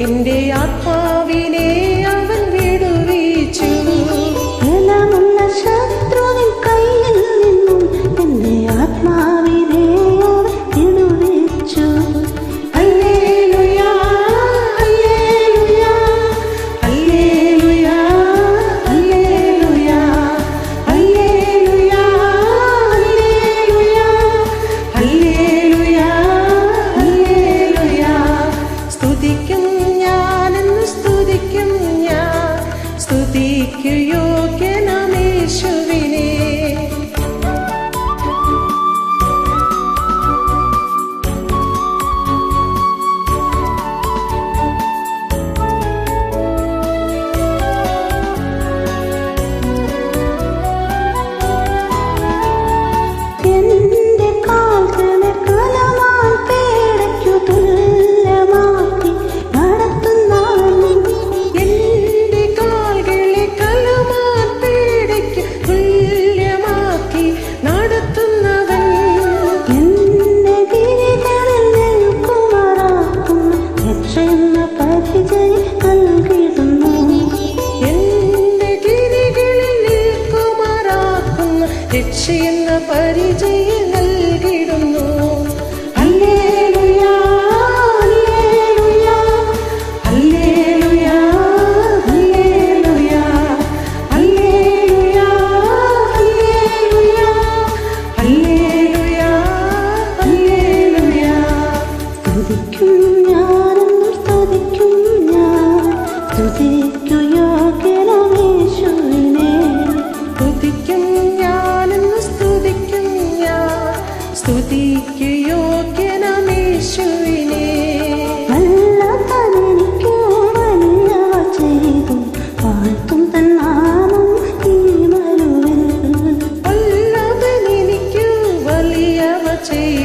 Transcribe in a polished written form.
എന്റെ ആത്മാവിനെ അവൻ വിടുവിച്ചു. ബലമുള്ള ശത്രുവിൻ കയ്യിൽ നിന്നും എന്റെ ആത്മാവിനെ അവൻ വിടുവിച്ചു. Hallelujah hallelujah hallelujah hallelujah hallelujah hallelujah hallelujah. സ്തുതിക്കും സ്തുതിക്കു യോഗ്യനാമേശുവിനെ. എന്റെ കാൽകളെ കലമാൻ പേടയ്ക്കു തുല്യമാക്കി നടത്തുന്നവൻ. എന്റെ കാൽകളെ കലമാൻ പേടയ്ക്കു തുല്യമാക്കി നടത്തുന്നവൻ. എന്റെ ഗിരികളിൽ നിൽക്കുമാറാക്കും രക്ഷയെന്ന പരിചയം നൽകിടുന്നു. എന്റെ ഗിരികളിൽ നിൽക്കുമാറാക്കുന്ന രക്ഷയെന്ന പരിചയം നൽകിടുന്നു. Hallelujah hallelujah hallelujah hallelujah hallelujah hallelujah hallelujah. സ്തുതിക്കും ഞാനെന്നും സ്തുതിക്കും ഞാൻ, സ്തുതിക്കു യോഗ്യനാമേശുവിനെ. സ്തുതിക്കും ഞാനെന്നും സ്തുതിക്കും ഞാൻ, സ്തുതിക്കു യോഗ്യനാമേശുവിനെ. വല്ലഭനെനിക്കു വലിയവ ചെയ്തു വാഴ്ത്തും തൻ നാമം ഈ മരുവിൽ. വല്ലഭനെനിക്കു വലിയവ ചെയ്തു